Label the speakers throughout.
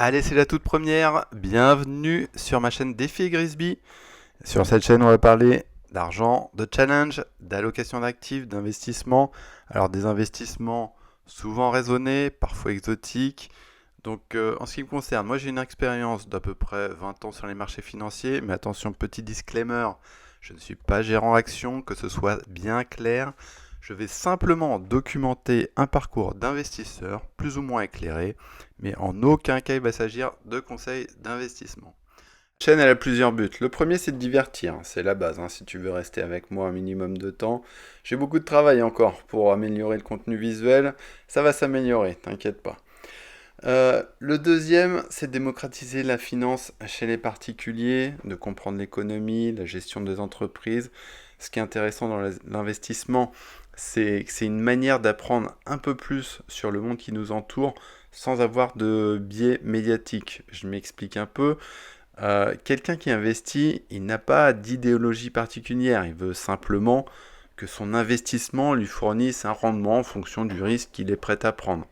Speaker 1: Allez, c'est la toute première. Bienvenue sur ma chaîne Défi Grisby. Sur cette chaîne, on va parler d'argent, de challenge, d'allocation d'actifs, d'investissement. Alors, des investissements souvent raisonnés, parfois exotiques. Donc, en ce qui me concerne, moi j'ai une expérience d'à peu près 20 ans sur les marchés financiers. Mais attention, petit disclaimer, je ne suis pas gérant action, que ce soit bien clair. Je vais simplement documenter un parcours d'investisseur plus ou moins éclairé, mais en aucun cas il va s'agir de conseils d'investissement. La chaîne elle a plusieurs buts. Le premier c'est de divertir, c'est la base, si tu veux rester avec moi un minimum de temps. J'ai beaucoup de travail encore pour améliorer le contenu visuel, ça va s'améliorer, t'inquiète pas. Le deuxième, c'est démocratiser la finance chez les particuliers, de comprendre l'économie, la gestion des entreprises. Ce qui est intéressant dans l'investissement, c'est que c'est une manière d'apprendre un peu plus sur le monde qui nous entoure sans avoir de biais médiatique. Je m'explique un peu. Quelqu'un qui investit, il n'a pas d'idéologie particulière. Il veut simplement que son investissement lui fournisse un rendement en fonction du risque qu'il est prêt à prendre.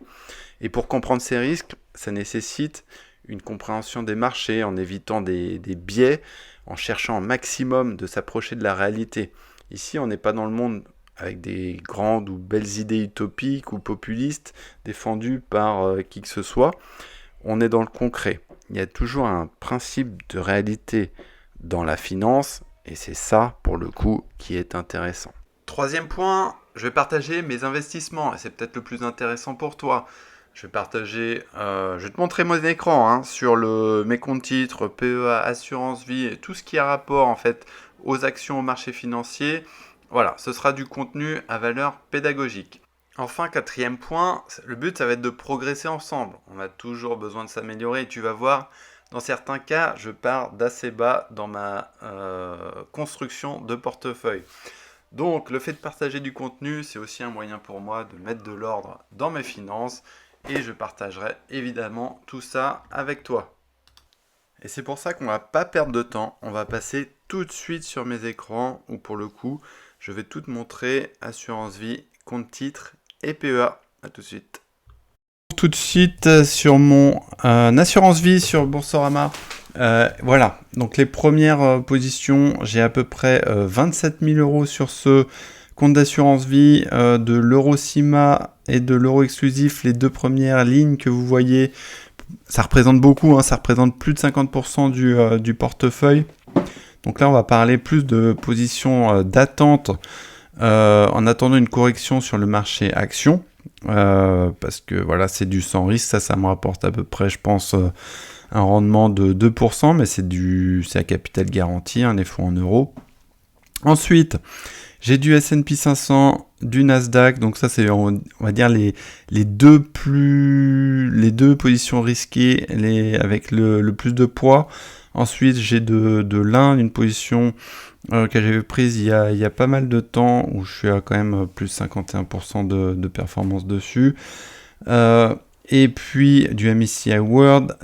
Speaker 1: Et pour comprendre ces risques, ça nécessite une compréhension des marchés en évitant des biais, en cherchant un maximum de s'approcher de la réalité. Ici, on n'est pas dans le monde avec des grandes ou belles idées utopiques ou populistes défendues par qui que ce soit. On est dans le concret. Il y a toujours un principe de réalité dans la finance et c'est ça, pour le coup, qui est intéressant. Troisième point, je vais partager mes investissements et c'est peut-être le plus intéressant pour toi. Je vais je vais te montrer mon écran sur mes comptes titres, PEA, assurance vie, et tout ce qui a rapport en fait aux actions au marché financier. Voilà, ce sera du contenu à valeur pédagogique. Enfin, quatrième point, le but ça va être de progresser ensemble. On a toujours besoin de s'améliorer et tu vas voir, dans certains cas, je pars d'assez bas dans ma construction de portefeuille. Donc, le fait de partager du contenu, c'est aussi un moyen pour moi de mettre de l'ordre dans mes finances et je partagerai évidemment tout ça avec toi. Et c'est pour ça qu'on va pas perdre de temps, on va passer tout de suite sur mes écrans où pour le coup, je vais tout te montrer, assurance vie, compte titre et PEA. A tout de suite. Tout de suite sur mon assurance vie sur Boursorama. Voilà, donc les premières positions, j'ai à peu près 27 000 euros sur ce compte d'assurance vie de l'Eurocima et de l'Euro exclusif. Les deux premières lignes que vous voyez, ça représente beaucoup, ça représente plus de 50% du portefeuille. Donc là, on va parler plus de positions d'attente en attendant une correction sur le marché action. Parce que voilà, c'est du sans risque, ça me rapporte à peu près, je pense, un rendement de 2%, mais c'est à capital garanti, les fonds en euros. Ensuite, j'ai du S&P 500, du Nasdaq, donc ça c'est on va dire les deux positions risquées, avec le plus de poids. Ensuite, j'ai de l'Inde, une position que j'avais prise il y a pas mal de temps, où je suis à quand même plus 51% de performance dessus. Et puis du MSCI World,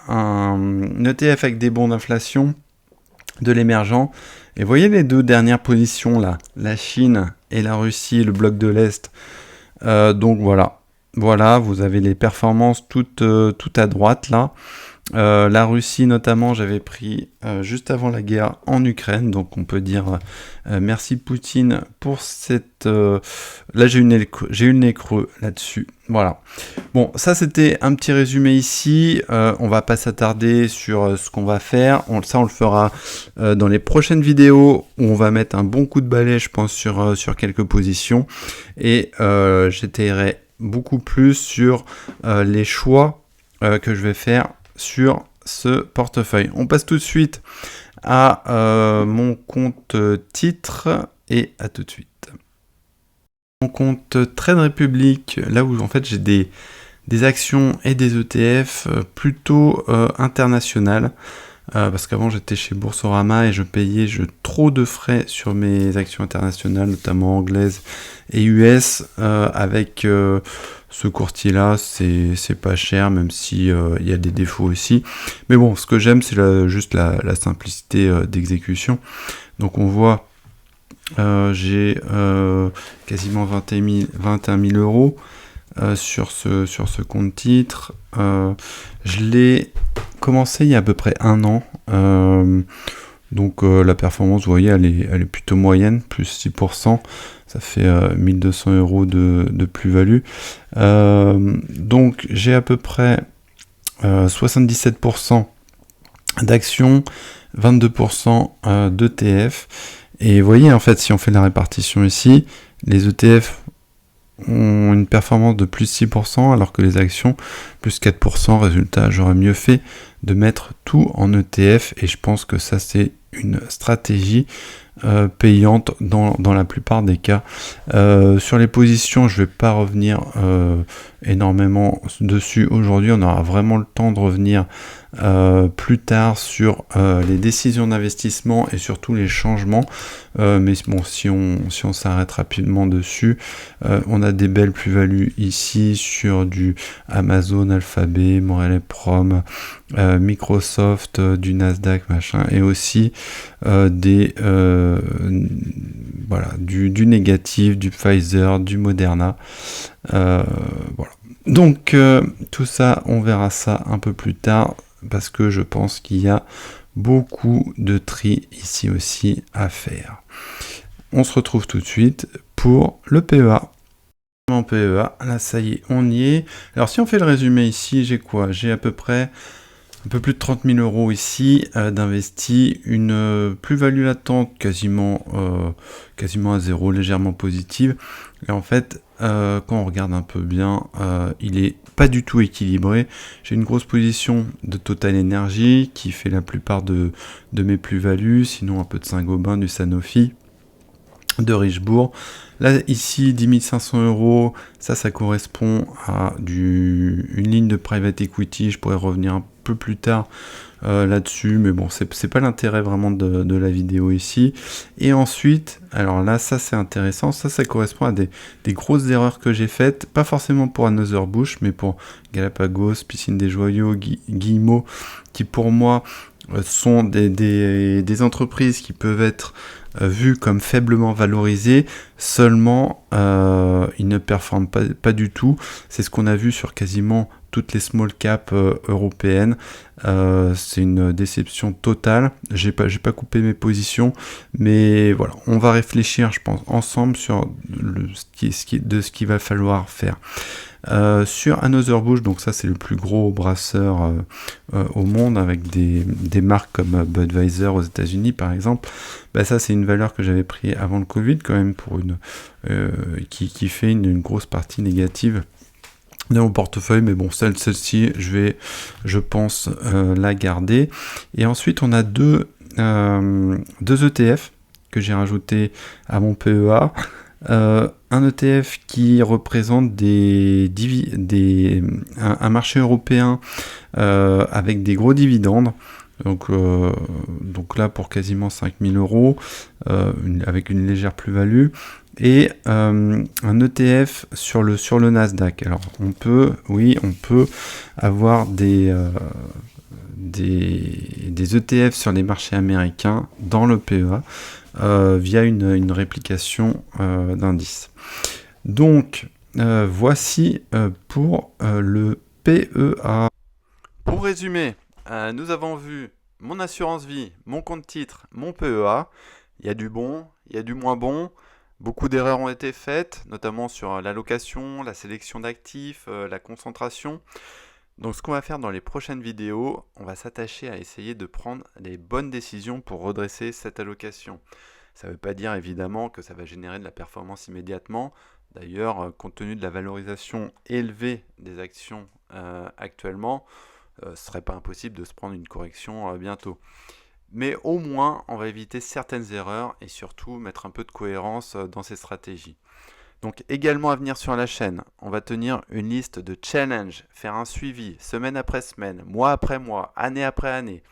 Speaker 1: un ETF avec des bons d'inflation, de l'émergent. Et vous voyez les deux dernières positions là, la Chine et la Russie, le bloc de l'Est. Donc voilà, vous avez les performances toutes à droite là. La Russie notamment, j'avais pris juste avant la guerre en Ukraine, donc on peut dire merci Poutine pour cette... Là j'ai eu le nez creux là-dessus, voilà. Bon, ça c'était un petit résumé ici, on va pas s'attarder sur ce qu'on va faire, on le fera dans les prochaines vidéos où on va mettre un bon coup de balai, je pense, sur quelques positions, et j'étayerai beaucoup plus sur les choix que je vais faire sur ce portefeuille. On passe tout de suite à mon compte titre et à tout de suite. Mon compte Trade Republic, là où en fait j'ai des actions et des ETF plutôt internationales. Parce qu'avant j'étais chez Boursorama et je payais trop de frais sur mes actions internationales, notamment anglaises et US, avec ce courtier là, c'est pas cher, même si y a des défauts aussi. Mais bon, ce que j'aime, c'est juste la simplicité d'exécution. Donc on voit, j'ai quasiment 21 000 euros. sur ce compte titre. Je l'ai commencé il y a à peu près 1 an. Donc la performance, vous voyez, elle est plutôt moyenne, plus 6%. Ça fait 1200 euros de plus-value. Donc j'ai à peu près 77% d'actions, 22% d'ETF. Et vous voyez, en fait, si on fait la répartition ici, les ETF ont une performance de plus 6%, alors que les actions, plus 4%. Résultat, j'aurais mieux fait de mettre tout en ETF, et je pense que ça, c'est une stratégie payante dans la plupart des cas. Sur les positions, je ne vais pas revenir énormément dessus aujourd'hui. On aura vraiment le temps de revenir plus tard sur les décisions d'investissement et surtout les changements. Mais bon, si on s'arrête rapidement dessus, on a des belles plus-values ici sur du Amazon, Alphabet, Morel Prom, Microsoft, du Nasdaq, machin, et aussi du négatif, du Pfizer, du Moderna. Voilà. Donc tout ça, on verra ça un peu plus tard, parce que je pense qu'il y a beaucoup de tri ici aussi à faire. On se retrouve tout de suite pour le PEA. En PEA, là ça y est, on y est. Alors si on fait le résumé ici, j'ai quoi? J'ai à peu près un peu plus de 30 000 euros ici d'investi, une plus-value latente quasiment à zéro, légèrement positive. Et en fait, quand on regarde un peu bien, il est pas du tout équilibré. J'ai une grosse position de Total Energy qui fait la plupart de mes plus-values, sinon un peu de Saint-Gobain, du Sanofi, de Richebourg. Là, ici, 10 500 euros, ça correspond à une ligne de private equity. Je pourrais revenir un peu plus tard là-dessus, mais bon, c'est pas l'intérêt vraiment de la vidéo ici. Et ensuite, alors là, ça c'est intéressant, ça correspond à des grosses erreurs que j'ai faites, pas forcément pour Anheuser-Busch, mais pour Galapagos, Piscine des Joyaux, Guillemot, qui pour moi sont des entreprises qui peuvent être vues comme faiblement valorisées, seulement ils ne performent pas du tout. C'est ce qu'on a vu sur quasiment toutes les small caps européennes. C'est une déception totale. J'ai pas coupé mes positions, mais voilà, on va réfléchir, je pense, ensemble sur ce qu'il va falloir faire. Sur Anheuser-Busch, donc ça c'est le plus gros brasseur au monde, avec des marques comme Budweiser aux États-Unis par exemple. Bah, ça c'est une valeur que j'avais pris avant le Covid quand même, pour qui fait une grosse partie négative de mon portefeuille, mais bon, celle-ci je pense la garder. Et ensuite on a deux ETF que j'ai rajouté à mon PEA. Un ETF qui représente un marché européen avec des gros dividendes. Donc là pour quasiment 5000 euros, avec une légère plus-value. Et un ETF sur le Nasdaq. Alors on peut avoir des ETF sur les marchés américains dans le PEA via une réplication d'indice. Donc voici pour le PEA. Pour résumer, nous avons vu mon assurance vie, mon compte titre, mon PEA. Il y a du bon, il y a du moins bon. Beaucoup d'erreurs ont été faites, notamment sur l'allocation, la sélection d'actifs, la concentration. Donc ce qu'on va faire dans les prochaines vidéos, on va s'attacher à essayer de prendre les bonnes décisions pour redresser cette allocation. Ça ne veut pas dire évidemment que ça va générer de la performance immédiatement. D'ailleurs, compte tenu de la valorisation élevée des actions actuellement, ce ne serait pas impossible de se prendre une correction bientôt. Mais au moins, on va éviter certaines erreurs et surtout mettre un peu de cohérence dans ces stratégies. Donc également à venir sur la chaîne, on va tenir une liste de challenges, faire un suivi semaine après semaine, mois après mois, année après année.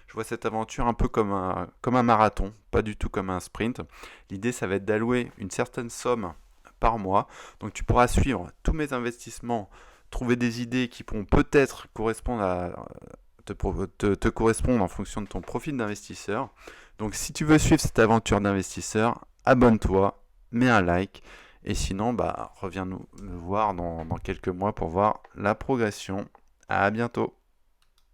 Speaker 1: Je vois cette aventure un peu comme un marathon, pas du tout comme un sprint. L'idée, ça va être d'allouer une certaine somme par mois. Donc tu pourras suivre tous mes investissements, trouver des idées qui pourront peut-être correspondre te correspondre en fonction de ton profil d'investisseur. Donc si tu veux suivre cette aventure d'investisseur, abonne-toi, mets un like Et sinon, reviens me voir dans quelques mois pour voir la progression. À bientôt.